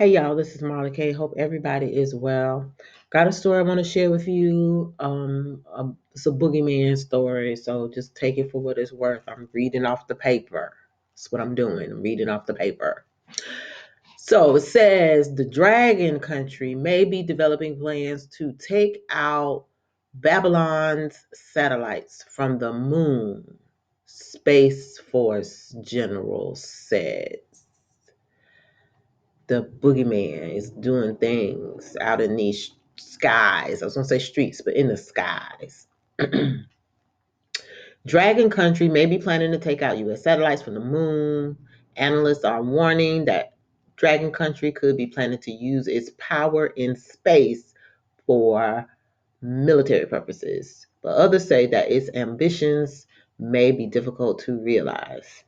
Hey y'all, this is Marla K. Hope everybody is well. Got a story I want to share with you. It's a boogeyman story, so just take it for what it's worth. I'm reading off the paper. That's what I'm doing. I'm reading off the paper. So it says the Dragon Country may be developing plans to take out Babylon's satellites from the moon. Space Force General said the boogeyman is doing things out in these skies. I was going to say streets, but in the skies. Dragon Country may be planning to take out U.S. satellites from the moon. Analysts are warning that Dragon Country could be planning to use its power in space for military purposes, but others say that its ambitions may be difficult to realize.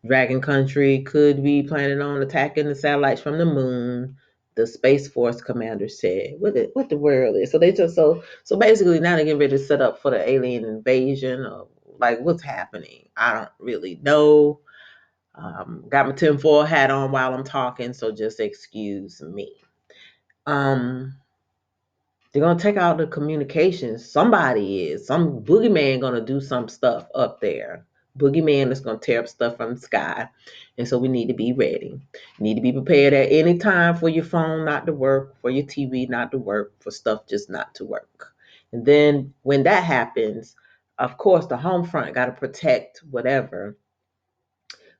Dragon Country could be planning on attacking the satellites from the moon. The Space Force commander said, "What the world is?" So they just so basically now they're getting ready to set up for the alien invasion. Of, like what's happening? I don't really know. Got my tinfoil hat on while I'm talking, so just excuse me. Um, they're gonna take out the communications. Somebody is some boogeyman gonna do some stuff up there. Boogeyman is gonna tear up stuff from the sky, and so we need to be ready. You need to be prepared at any time for your phone not to work, for your TV not to work, for stuff just not to work. And then when that happens, of course, the home front got to protect whatever.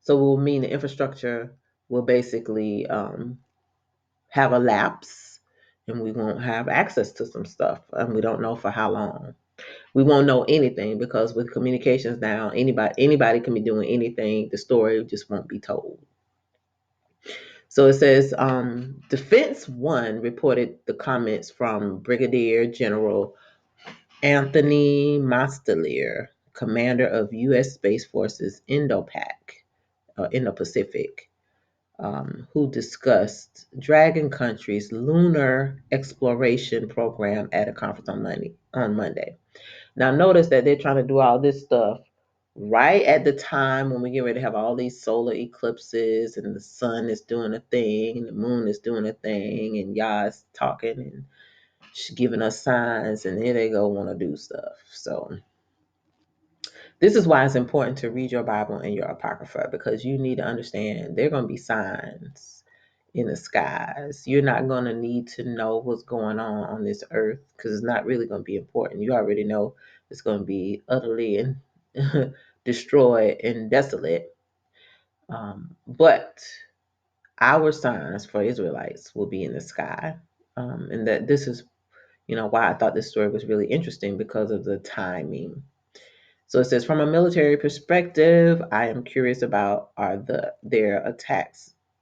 So it will mean the infrastructure will basically have a lapse and we won't have access to some stuff and we don't know for how long. We won't know anything because with communications now, anybody can be doing anything. The story just won't be told. So it says Defense One reported the comments from Brigadier General Anthony Mastelier, commander of U.S. Space Forces Indo-Pacific, who discussed Dragon Country's lunar exploration program at a conference on Monday. Now, notice that they're trying to do all this stuff right at the time when we get ready to have all these solar eclipses and the sun is doing a thing and the moon is doing a thing and Yah's talking and giving us signs and here they go want to do stuff. So this is why it's important to read your Bible and your Apocrypha because you need to understand there are going to be signs in the skies. You're not going to need to know what's going on this earth because it's not really going to be important. You already know it's going to be utterly and destroyed and desolate. But our signs for Israelites will be in the sky. And that this is, why I thought this story was really interesting because of the timing. So it says, from a military perspective, I am curious about are their attack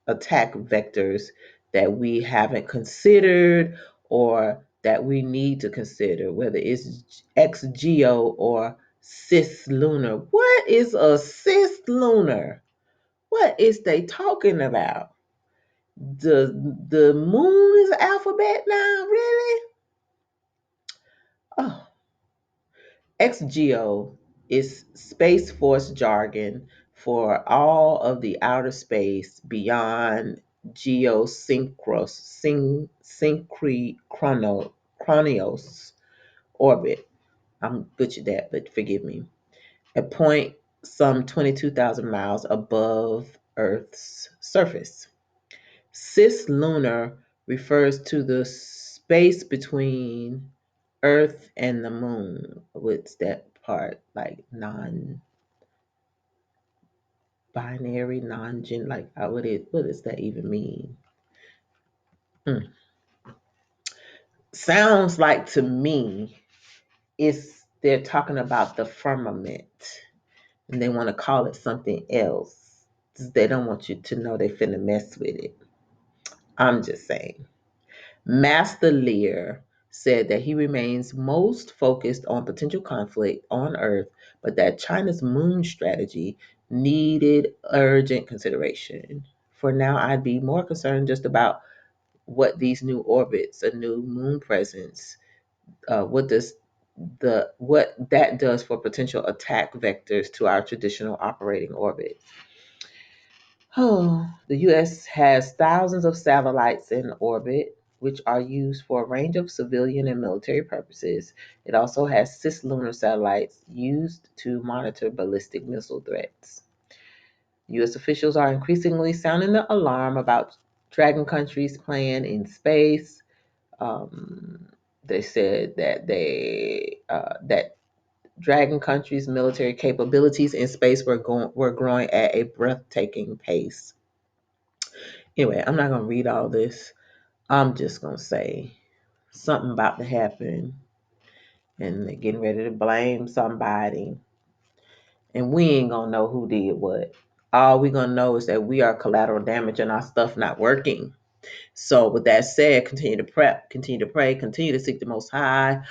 vectors that we haven't considered or that we need to consider, whether it's XGO or cislunar. What is a cislunar? What is they talking about? The moon is alphabet now, really? Oh, XGO is Space Force jargon for all of the outer space beyond geosynchronous orbit. I'm butchered that, but forgive me. A point some 22,000 miles above Earth's surface. Cislunar refers to the space between Earth and the moon. What's that part? Like non-binary, non-gen. Like, what does that even mean? Hmm. Sounds like to me, they're talking about the firmament, and they want to call it something else. They don't want you to know they finna mess with it. I'm just saying. Master Lear said that he remains most focused on potential conflict on Earth, but that China's moon strategy needed urgent consideration. For now, I'd be more concerned just about what these new orbits, a new moon presence, what that does for potential attack vectors to our traditional operating orbit. Oh, the U.S. has thousands of satellites in orbit, which are used for a range of civilian and military purposes. It also has cislunar satellites used to monitor ballistic missile threats. U.S. officials are increasingly sounding the alarm about Dragon countries' plan in space. Um, they said that that Dragon countries' military capabilities in space were growing at a breathtaking pace. Anyway, I'm not gonna read all this. I'm just gonna say something about to happen, and they're getting ready to blame somebody, and we ain't gonna know who did what. All we gonna know is that we are collateral damage and our stuff not working. So, with that said, continue to prep, continue to pray, continue to seek the Most High,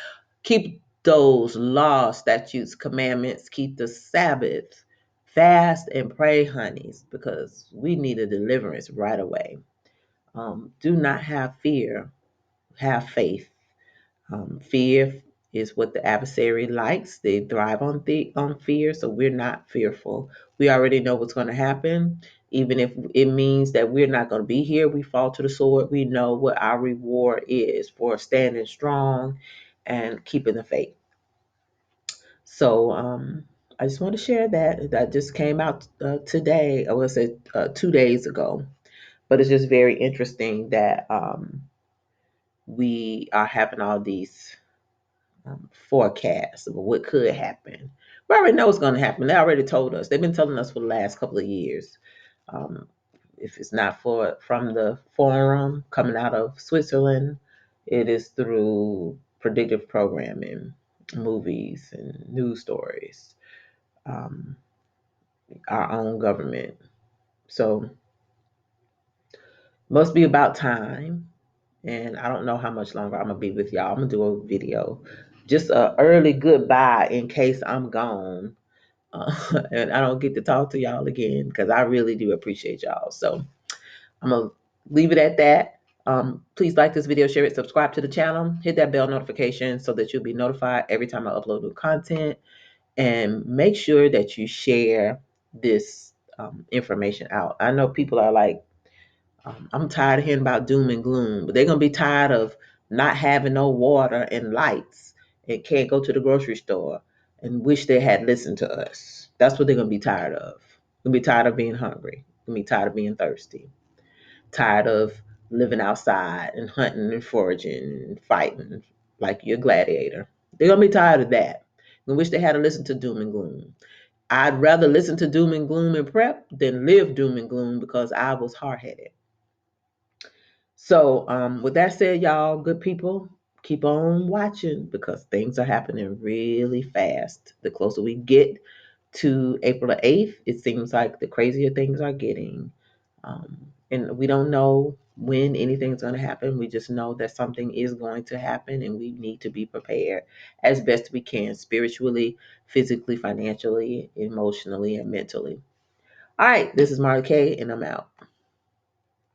keep those laws, statutes, commandments, keep the Sabbath, fast and pray, honeys, because we need a deliverance right away. Do not have fear, have faith. Fear is what the adversary likes. They thrive on fear, so we're not fearful. We already know what's going to happen. Even if it means that we're not going to be here, we fall to the sword. We know what our reward is for standing strong and keeping the faith. So I just want to share that. That just came out today. I was it 2 days ago. But it's just very interesting that we are having all these forecasts of what could happen. We already know what's going to happen. They already told us. They've been telling us for the last couple of years. Um, if it's not from the forum coming out of Switzerland, it is through predictive programming, movies, and news stories, um, our own government. So must be about time. And I don't know how much longer I'm gonna be with y'all. I'm gonna do a video, just a early goodbye in case I'm gone, and I don't get to talk to y'all again because I really do appreciate y'all. So I'm gonna leave it at that. Please like this video, share it, subscribe to the channel, hit that bell notification so that you'll be notified every time I upload new content, and make sure that you share this information out. I know people are like, I'm tired of hearing about doom and gloom, but they're gonna be tired of not having no water and lights and can't go to the grocery store and wish they had listened to us. That's what they're gonna be tired of. They're gonna be tired of being hungry. They're gonna be tired of being thirsty. Tired of living outside and hunting and foraging and fighting like you're a gladiator. They're gonna be tired of that. They wish they had to listen to doom and gloom. I'd rather listen to doom and gloom and prep than live doom and gloom because I was hard headed. So, with that said, y'all, good people, keep on watching because things are happening really fast. The closer we get to April the 8th, it seems like the crazier things are getting. And we don't know when anything's going to happen. We just know that something is going to happen and we need to be prepared as best we can spiritually, physically, financially, emotionally, and mentally. All right, this is Marla K, and I'm out.